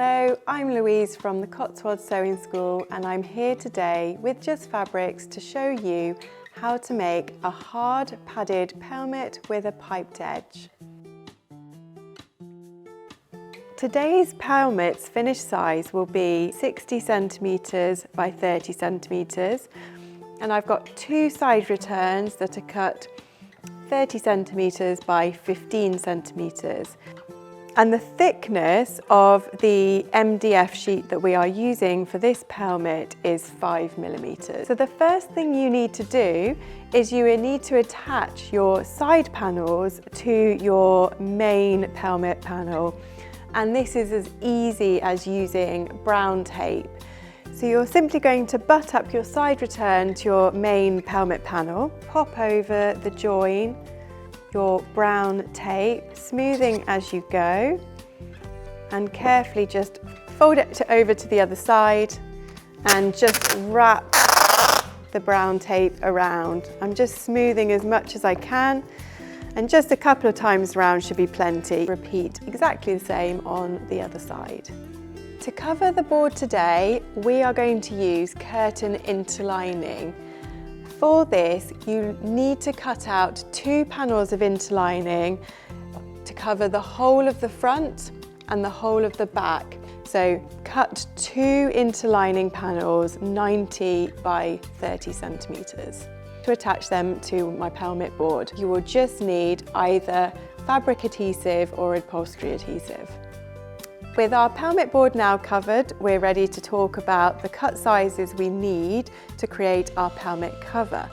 Hello, I'm Louise from the Cotswold Sewing School and I'm here today with Just Fabrics to show you how to make a hard padded pelmet with a piped edge. Today's pelmet's finished size will be 60 centimetres by 30 centimetres, and I've got two side returns that are cut 30 centimetres by 15 centimetres. And the thickness of the MDF sheet that we are using for this pelmet is 5mm. So the first thing you need to do is you need to attach your side panels to your main pelmet panel. And this is as easy as using brown tape. So you're simply going to butt up your side return to your main pelmet panel, pop over the join your brown tape, smoothing as you go, and carefully just fold it over to the other side and just wrap the brown tape around. I'm just smoothing as much as I can, and just a couple of times around should be plenty. Repeat exactly the same on the other side. To cover the board today, we are going to use curtain interlining. For this, you need to cut out two panels of interlining to cover the whole of the front and the whole of the back. So cut two interlining panels 90 by 30 centimetres. To attach them to my pelmet board, you will just need either fabric adhesive or upholstery adhesive. With our pelmet board now covered, we're ready to talk about the cut sizes we need to create our pelmet cover.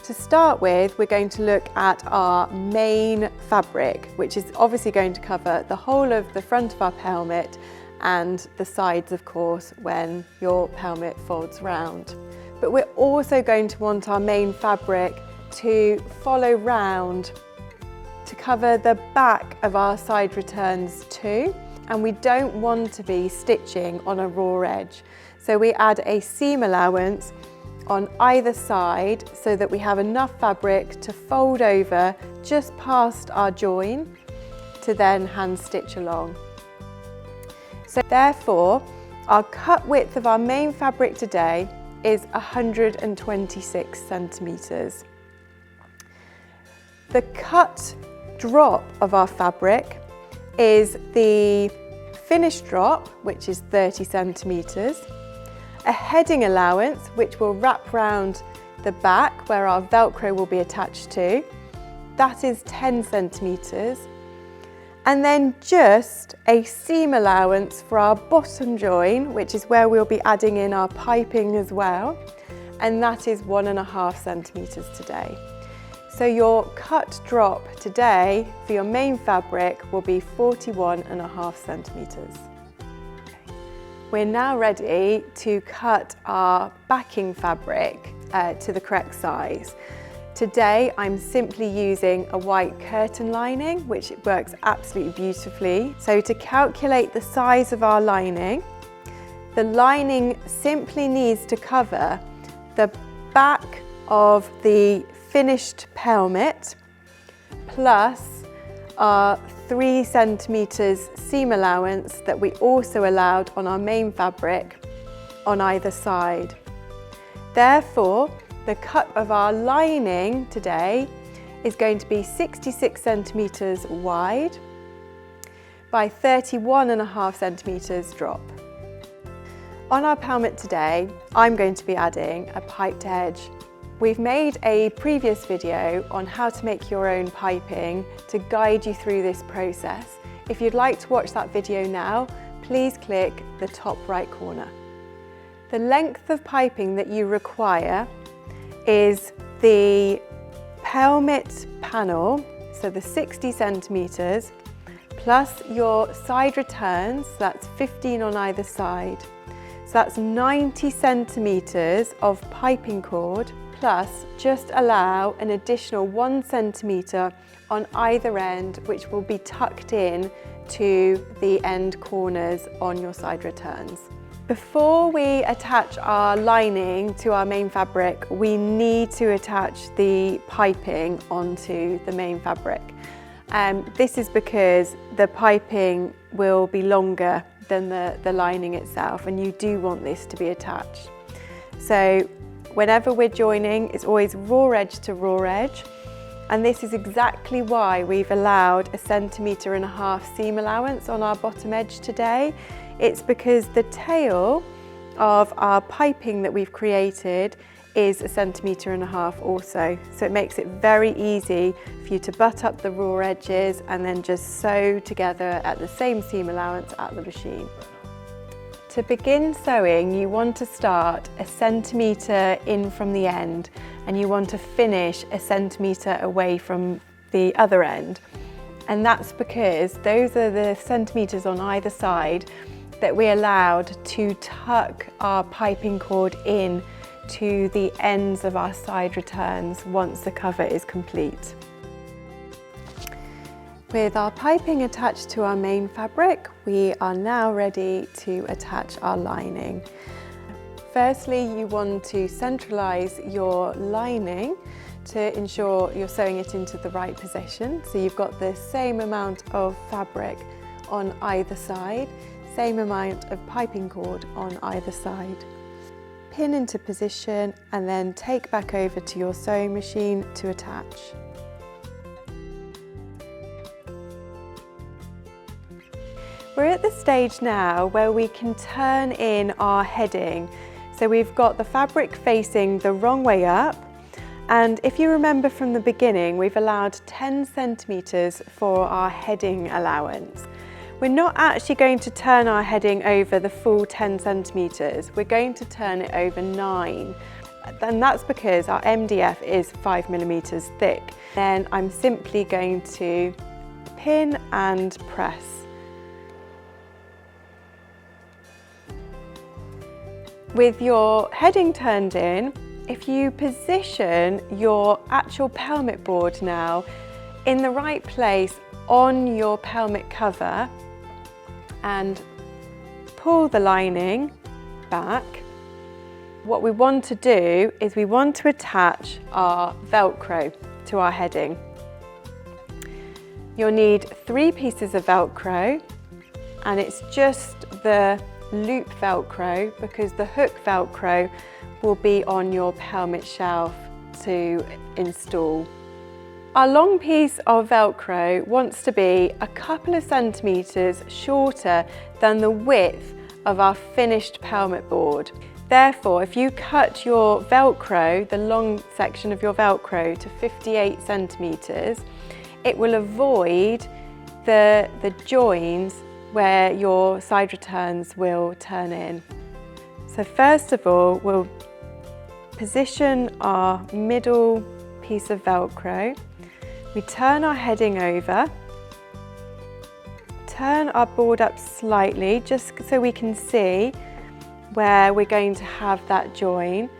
To start with, we're going to look at our main fabric, which is obviously going to cover the whole of the front of our pelmet and the sides, of course, when your pelmet folds round. But we're also going to want our main fabric to follow round to cover the back of our side returns too. And we don't want to be stitching on a raw edge. So we add a seam allowance on either side so that we have enough fabric to fold over just past our join to then hand stitch along. So therefore, our cut width of our main fabric today is 126 centimetres. The cut drop of our fabric is the finished drop, which is 30 centimetres, a heading allowance, which will wrap round the back where our Velcro will be attached to, that is 10 centimetres, and then just a seam allowance for our bottom join, which is where we'll be adding in our piping as well, and that is 1.5 centimetres today. So your cut drop today for your main fabric will be 41.5 centimetres. We're now ready to cut our backing fabric to the correct size. Today I'm simply using a white curtain lining, which works absolutely beautifully. So to calculate the size of our lining, the lining simply needs to cover the back of the finished pelmet plus our 3 centimetres seam allowance that we also allowed on our main fabric on either side. Therefore, the cut of our lining today is going to be 66 centimetres wide by 31.5 centimetres drop. On our pelmet today, I'm going to be adding a piped edge. We've made a previous video on how to make your own piping to guide you through this process. If you'd like to watch that video now, please click the top right corner. The length of piping that you require is the pelmet panel, so the 60 centimetres, plus your side returns, that's 15 on either side. So that's 90 centimetres of piping cord, plus just allow an additional 1 centimetre on either end, which will be tucked in to the end corners on your side returns. Before we attach our lining to our main fabric, we need to attach the piping onto the main fabric. This is because the piping will be longer than the lining itself, and you do want this to be attached. So whenever we're joining, it's always raw edge to raw edge, and this is exactly why we've allowed 1.5 centimetres seam allowance on our bottom edge today. It's because the tail of our piping that we've created is 1.5 centimetres also. So it makes it very easy for you to butt up the raw edges and then just sew together at the same seam allowance at the machine. To begin sewing, you want to start 1 centimetre in from the end, and you want to finish 1 centimetre away from the other end. And that's because those are the centimetres on either side that we allowed to tuck our piping cord in to the ends of our side returns once the cover is complete. With our piping attached to our main fabric, we are now ready to attach our lining. Firstly, you want to centralise your lining to ensure you're sewing it into the right position. So you've got the same amount of fabric on either side, same amount of piping cord on either side. Pin into position and then take back over to your sewing machine to attach. We're at the stage now where we can turn in our heading. So we've got the fabric facing the wrong way up, and if you remember from the beginning, we've allowed 10 centimetres for our heading allowance. We're not actually going to turn our heading over the full 10 centimetres, we're going to turn it over 9. And that's because our MDF is 5 millimetres thick. Then I'm simply going to pin and press. With your heading turned in, if you position your actual pelmet board now in the right place on your pelmet cover and pull the lining back, what we want to do is we want to attach our Velcro to our heading. You'll need 3 pieces of Velcro, and it's just the loop Velcro because the hook Velcro will be on your pelmet shelf to install. Our long piece of Velcro wants to be a couple of centimetres shorter than the width of our finished pelmet board. Therefore, if you cut your Velcro, the long section of your Velcro, to 58 centimetres, it will avoid the joins where your side returns will turn in. So first of all, we'll position our middle piece of Velcro. We turn our heading over, turn our board up slightly just so we can see where we're going to have that join.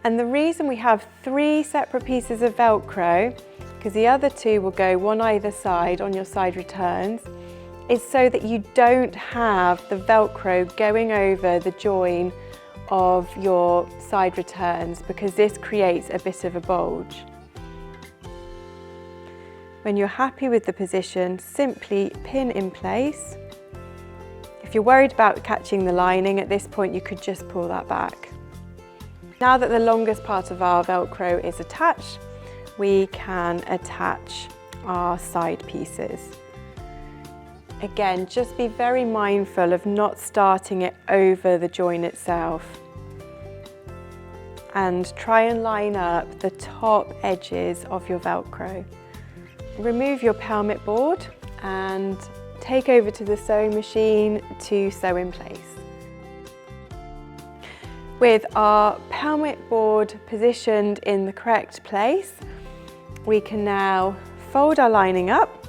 And the reason we have 3 separate pieces of Velcro, because the other 2 will go one either side on your side returns, is so that you don't have the Velcro going over the join of your side returns, because this creates a bit of a bulge. When you're happy with the position, simply pin in place. If you're worried about catching the lining at this point, you could just pull that back. Now that the longest part of our Velcro is attached, we can attach our side pieces. Again, just be very mindful of not starting it over the join itself. And try and line up the top edges of your Velcro. Remove your pelmet board and take over to the sewing machine to sew in place. With our pelmet board positioned in the correct place, we can now fold our lining up.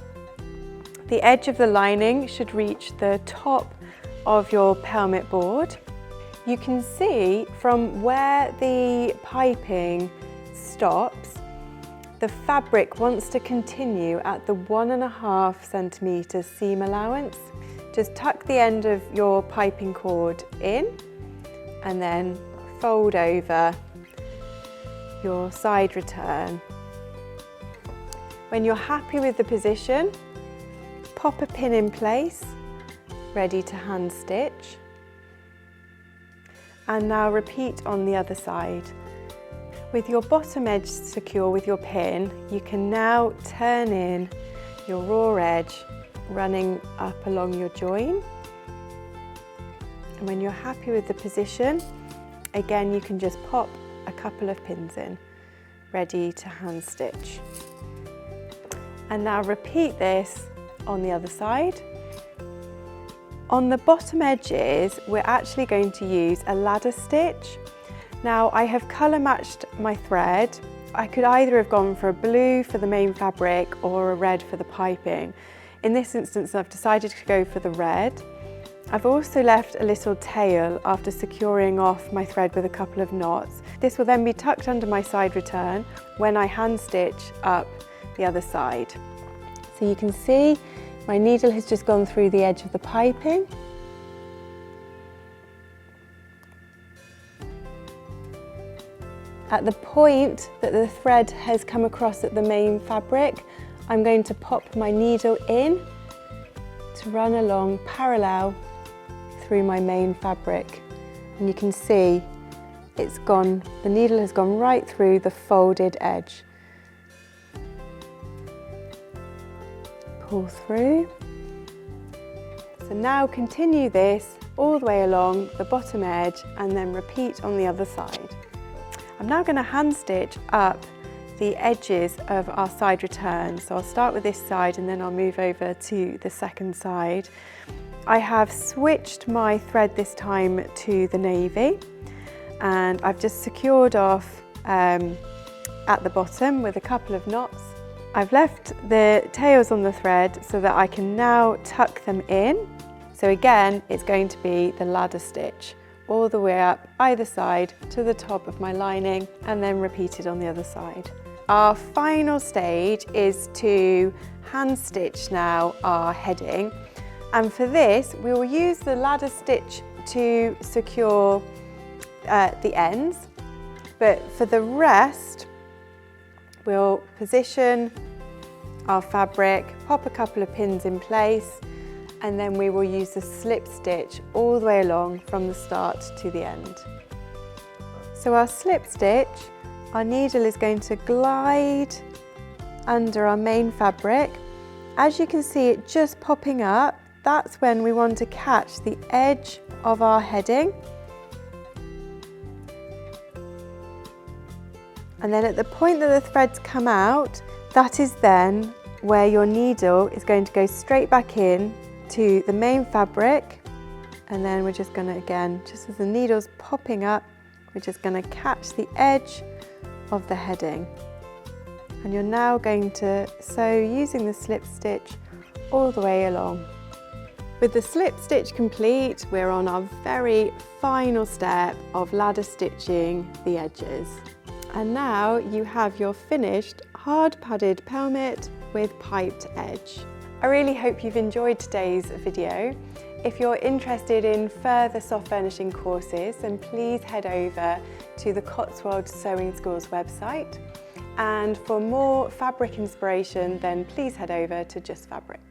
The edge of the lining should reach the top of your pelmet board. You can see from where the piping stops, the fabric wants to continue at the 1.5 centimetre seam allowance. Just tuck the end of your piping cord in and then fold over your side return. When you're happy with the position, pop a pin in place ready to hand stitch. And now repeat on the other side. With your bottom edge secure with your pin, you can now turn in your raw edge running up along your join. And when you're happy with the position, again you can just pop a couple of pins in, ready to hand stitch. And now repeat this on the other side. On the bottom edges, we're actually going to use a ladder stitch. Now I have colour matched my thread. I could either have gone for a blue for the main fabric or a red for the piping. In this instance, I've decided to go for the red. I've also left a little tail after securing off my thread with a couple of knots. This will then be tucked under my side return when I hand stitch up the other side. So you can see my needle has just gone through the edge of the piping. At the point that the thread has come across at the main fabric, I'm going to pop my needle in to run along parallel through my main fabric. And you can see it's gone, the needle has gone right through the folded edge. Pull through. So now continue this all the way along the bottom edge and then repeat on the other side. I'm now going to hand stitch up the edges of our side return. So I'll start with this side and then I'll move over to the second side. I have switched my thread this time to the navy and I've just secured off at the bottom with a couple of knots. I've left the tails on the thread so that I can now tuck them in. So again, it's going to be the ladder stitch all the way up either side to the top of my lining and then repeat it on the other side. Our final stage is to hand stitch now our heading, and for this we will use the ladder stitch to secure the ends, but for the rest we'll position our fabric, pop a couple of pins in place, and then we will use the slip stitch all the way along from the start to the end. So our slip stitch, our needle is going to glide under our main fabric. As you can see it just popping up, that's when we want to catch the edge of our heading. And then at the point that the threads come out, that is then where your needle is going to go straight back in to the main fabric, and then we're just going to, again, just as the needle's popping up, we're just going to catch the edge of the heading. And you're now going to sew using the slip stitch all the way along. With the slip stitch complete, we're on our very final step of ladder stitching the edges. And now you have your finished hard padded pelmet with piped edge. I really hope you've enjoyed today's video. If you're interested in further soft furnishing courses, then please head over to the Cotswold Sewing School's website. And for more fabric inspiration, then please head over to Just Fabric.